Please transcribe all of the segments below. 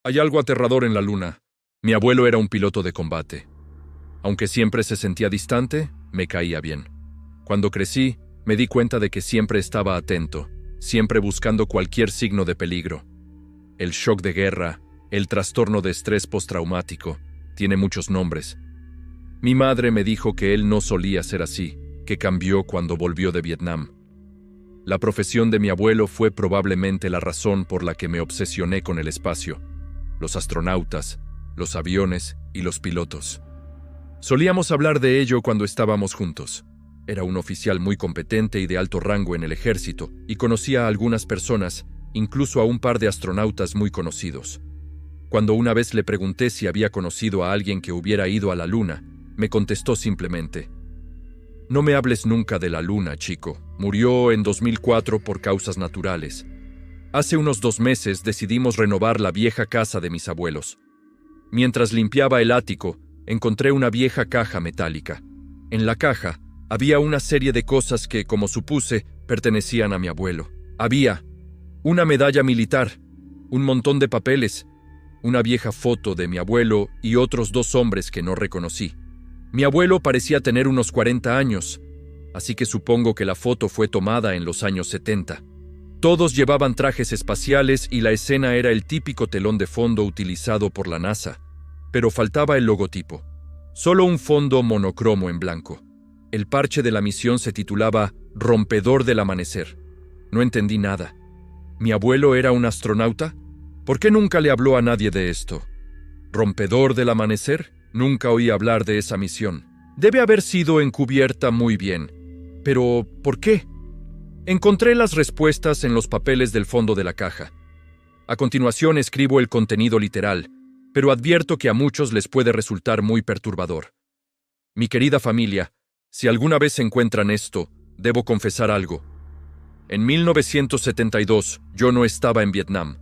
Hay algo aterrador en la luna. Mi abuelo era un piloto de combate. Aunque siempre se sentía distante, me caía bien. Cuando crecí, me di cuenta de que siempre estaba atento, siempre buscando cualquier signo de peligro. El shock de guerra, el trastorno de estrés postraumático, tiene muchos nombres. Mi madre me dijo que él no solía ser así, que cambió cuando volvió de Vietnam. La profesión de mi abuelo fue probablemente la razón por la que me obsesioné con el espacio, los astronautas, los aviones y los pilotos. Solíamos hablar de ello cuando estábamos juntos. Era un oficial muy competente y de alto rango en el ejército, y conocía a algunas personas, incluso a un par de astronautas muy conocidos. Cuando una vez le pregunté si había conocido a alguien que hubiera ido a la luna, me contestó simplemente: «No me hables nunca de la luna, chico. Murió en 2004 por causas naturales. Hace unos 2 meses decidimos renovar la vieja casa de mis abuelos. Mientras limpiaba el ático, encontré una vieja caja metálica. En la caja había una serie de cosas que, como supuse, pertenecían a mi abuelo. Había una medalla militar, un montón de papeles, una vieja foto de mi abuelo y otros 2 hombres que no reconocí. Mi abuelo parecía tener unos 40 años, así que supongo que la foto fue tomada en los años 70. Todos llevaban trajes espaciales y la escena era el típico telón de fondo utilizado por la NASA, pero faltaba el logotipo. Solo un fondo monocromo en blanco. El parche de la misión se titulaba Rompedor del Amanecer. No entendí nada. ¿Mi abuelo era un astronauta? ¿Por qué nunca le habló a nadie de esto? ¿Rompedor del Amanecer? Nunca oí hablar de esa misión. Debe haber sido encubierta muy bien. Pero, ¿por qué? Encontré las respuestas en los papeles del fondo de la caja. A continuación escribo el contenido literal, pero advierto que a muchos les puede resultar muy perturbador. Mi querida familia, si alguna vez encuentran esto, debo confesar algo. En 1972, yo no estaba en Vietnam.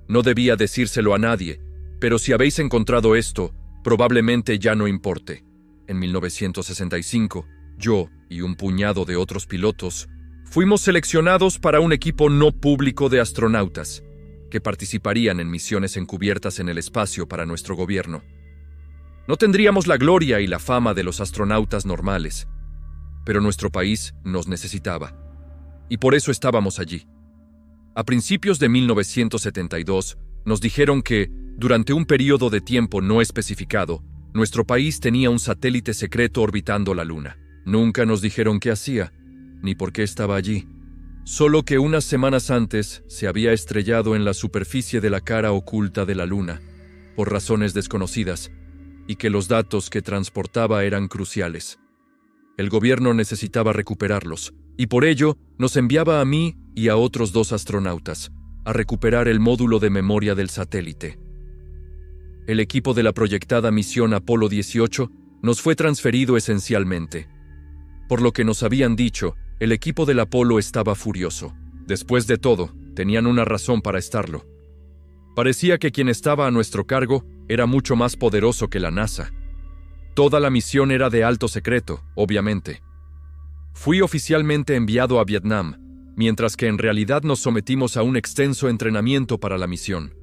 No debía decírselo a nadie, pero si habéis encontrado esto, probablemente ya no importe. En 1965, yo y un puñado de otros pilotos fuimos seleccionados para un equipo no público de astronautas que participarían en misiones encubiertas en el espacio para nuestro gobierno. No tendríamos la gloria y la fama de los astronautas normales, pero nuestro país nos necesitaba, y por eso estábamos allí. A principios de 1972, nos dijeron que, durante un periodo de tiempo no especificado, nuestro país tenía un satélite secreto orbitando la Luna. Nunca nos dijeron qué hacía, ni por qué estaba allí. Solo que unas semanas antes se había estrellado en la superficie de la cara oculta de la Luna, por razones desconocidas, y que los datos que transportaba eran cruciales. El gobierno necesitaba recuperarlos, y por ello nos enviaba a mí y a otros 2 astronautas a recuperar el módulo de memoria del satélite. El equipo de la proyectada misión Apolo 18 nos fue transferido esencialmente. Por lo que nos habían dicho, el equipo del Apolo estaba furioso. Después de todo, tenían una razón para estarlo. Parecía que quien estaba a nuestro cargo era mucho más poderoso que la NASA. Toda la misión era de alto secreto, obviamente. Fui oficialmente enviado a Vietnam, mientras que en realidad nos sometimos a un extenso entrenamiento para la misión.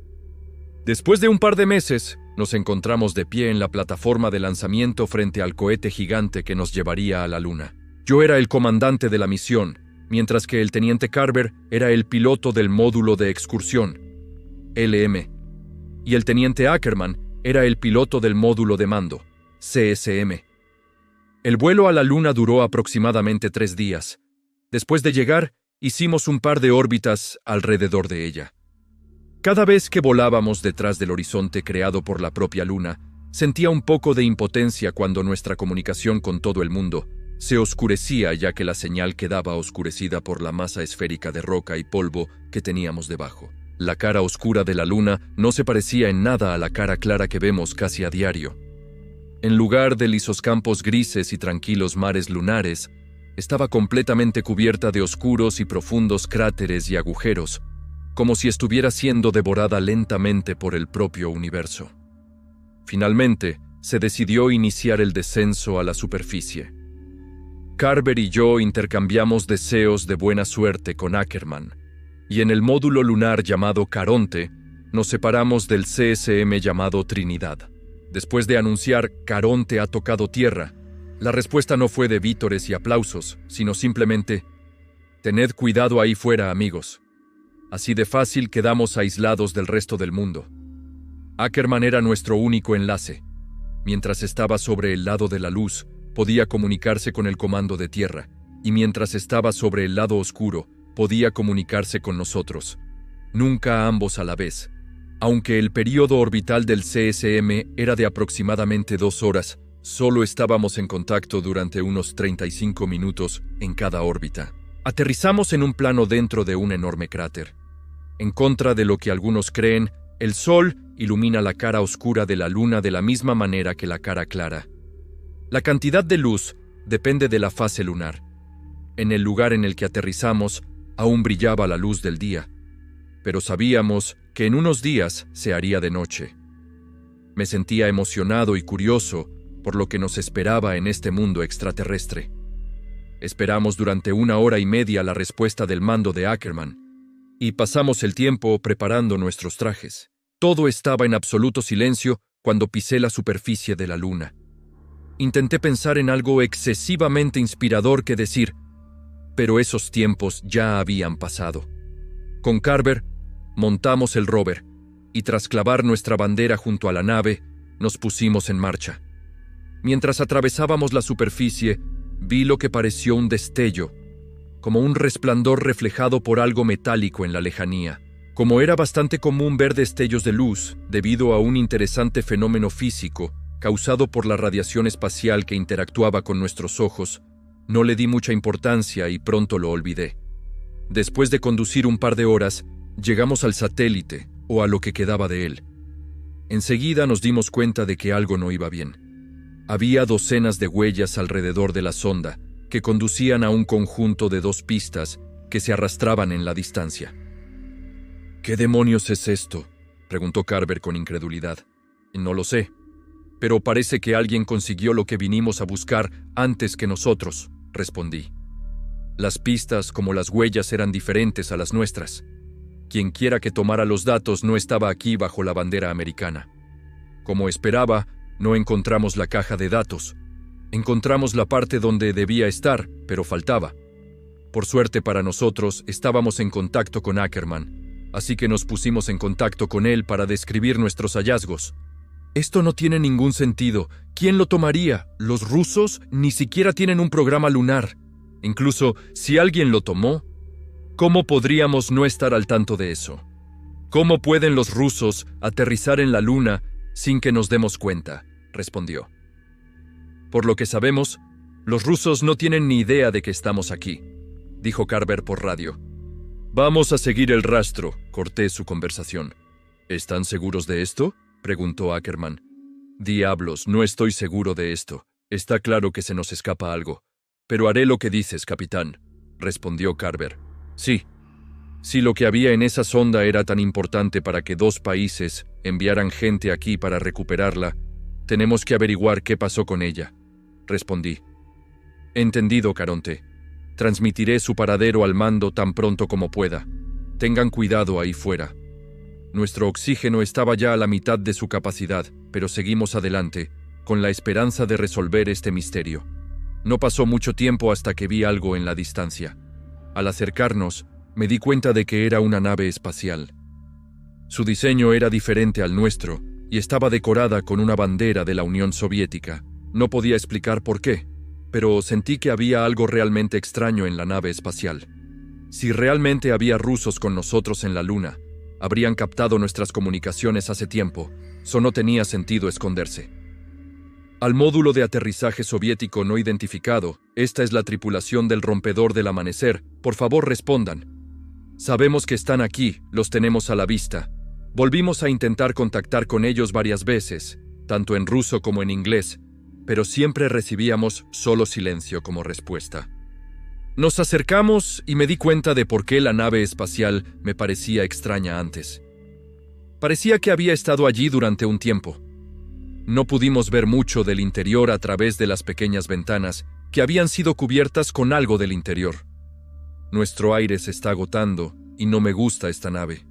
Después de un par de meses, nos encontramos de pie en la plataforma de lanzamiento frente al cohete gigante que nos llevaría a la Luna. Yo era el comandante de la misión, mientras que el teniente Carver era el piloto del módulo de excursión, LM, y el teniente Ackerman era el piloto del módulo de mando, CSM. El vuelo a la Luna duró aproximadamente 3 días. Después de llegar, hicimos un par de órbitas alrededor de ella. Cada vez que volábamos detrás del horizonte creado por la propia Luna, sentía un poco de impotencia cuando nuestra comunicación con todo el mundo se oscurecía, ya que la señal quedaba oscurecida por la masa esférica de roca y polvo que teníamos debajo. La cara oscura de la Luna no se parecía en nada a la cara clara que vemos casi a diario. En lugar de lisos campos grises y tranquilos mares lunares, estaba completamente cubierta de oscuros y profundos cráteres y agujeros, como si estuviera siendo devorada lentamente por el propio universo. Finalmente, se decidió iniciar el descenso a la superficie. Carver y yo intercambiamos deseos de buena suerte con Ackerman, y en el módulo lunar llamado Caronte, nos separamos del CSM llamado Trinidad. Después de anunciar «Caronte ha tocado tierra», la respuesta no fue de vítores y aplausos, sino simplemente «Tened cuidado ahí fuera, amigos». Así de fácil quedamos aislados del resto del mundo. Ackerman era nuestro único enlace. Mientras estaba sobre el lado de la luz, podía comunicarse con el comando de tierra, y mientras estaba sobre el lado oscuro, podía comunicarse con nosotros. Nunca ambos a la vez. Aunque el período orbital del CSM era de aproximadamente 2 horas, solo estábamos en contacto durante unos 35 minutos en cada órbita. Aterrizamos en un plano dentro de un enorme cráter. En contra de lo que algunos creen, el Sol ilumina la cara oscura de la Luna de la misma manera que la cara clara. La cantidad de luz depende de la fase lunar. En el lugar en el que aterrizamos, aún brillaba la luz del día, pero sabíamos que en unos días se haría de noche. Me sentía emocionado y curioso por lo que nos esperaba en este mundo extraterrestre. Esperamos durante 1 hora y media la respuesta del mando de Ackerman, y pasamos el tiempo preparando nuestros trajes. Todo estaba en absoluto silencio cuando pisé la superficie de la Luna. Intenté pensar en algo excesivamente inspirador que decir, pero esos tiempos ya habían pasado. Con Carver, montamos el rover, y tras clavar nuestra bandera junto a la nave, nos pusimos en marcha. Mientras atravesábamos la superficie, vi lo que pareció un destello, como un resplandor reflejado por algo metálico en la lejanía. Como era bastante común ver destellos de luz debido a un interesante fenómeno físico causado por la radiación espacial que interactuaba con nuestros ojos, no le di mucha importancia y pronto lo olvidé. Después de conducir un par de horas, llegamos al satélite, o a lo que quedaba de él. Enseguida nos dimos cuenta de que algo no iba bien. Había docenas de huellas alrededor de la sonda, que conducían a un conjunto de 2 pistas que se arrastraban en la distancia. «¿Qué demonios es esto?», preguntó Carver con incredulidad. «No lo sé, pero parece que alguien consiguió lo que vinimos a buscar antes que nosotros», respondí. Las pistas, como las huellas, eran diferentes a las nuestras. Quienquiera que tomara los datos no estaba aquí bajo la bandera americana. Como esperaba, no encontramos la caja de datos. Encontramos la parte donde debía estar, pero faltaba. Por suerte para nosotros, estábamos en contacto con Ackerman, así que nos pusimos en contacto con él para describir nuestros hallazgos. «Esto no tiene ningún sentido. ¿Quién lo tomaría? Los rusos ni siquiera tienen un programa lunar. Incluso si alguien lo tomó, ¿cómo podríamos no estar al tanto de eso? ¿Cómo pueden los rusos aterrizar en la Luna sin que nos demos cuenta?», respondió. «Por lo que sabemos, los rusos no tienen ni idea de que estamos aquí», dijo Carver por radio. «Vamos a seguir el rastro», corté su conversación. «¿Están seguros de esto?», preguntó Ackerman. «Diablos, no estoy seguro de esto. Está claro que se nos escapa algo. Pero haré lo que dices, capitán», respondió Carver. «Sí. Si lo que había en esa sonda era tan importante para que 2 países enviaran gente aquí para recuperarla, tenemos que averiguar qué pasó con ella», respondí. «Entendido, Caronte. Transmitiré su paradero al mando tan pronto como pueda. Tengan cuidado ahí fuera». Nuestro oxígeno estaba ya a la mitad de su capacidad, pero seguimos adelante, con la esperanza de resolver este misterio. No pasó mucho tiempo hasta que vi algo en la distancia. Al acercarnos, me di cuenta de que era una nave espacial. Su diseño era diferente al nuestro y estaba decorada con una bandera de la Unión Soviética. No podía explicar por qué, pero sentí que había algo realmente extraño en la nave espacial. Si realmente había rusos con nosotros en la Luna, habrían captado nuestras comunicaciones hace tiempo. No tenía sentido esconderse. «Al módulo de aterrizaje soviético no identificado, esta es la tripulación del rompedor del amanecer. Por favor, respondan. Sabemos que están aquí, los tenemos a la vista. Volvimos a intentar contactar con ellos varias veces, tanto en ruso como en inglés, pero siempre recibíamos solo silencio como respuesta». Nos acercamos y me di cuenta de por qué la nave espacial me parecía extraña antes. Parecía que había estado allí durante un tiempo. No pudimos ver mucho del interior a través de las pequeñas ventanas que habían sido cubiertas con algo del interior. Nuestro aire se está agotando y no me gusta esta nave.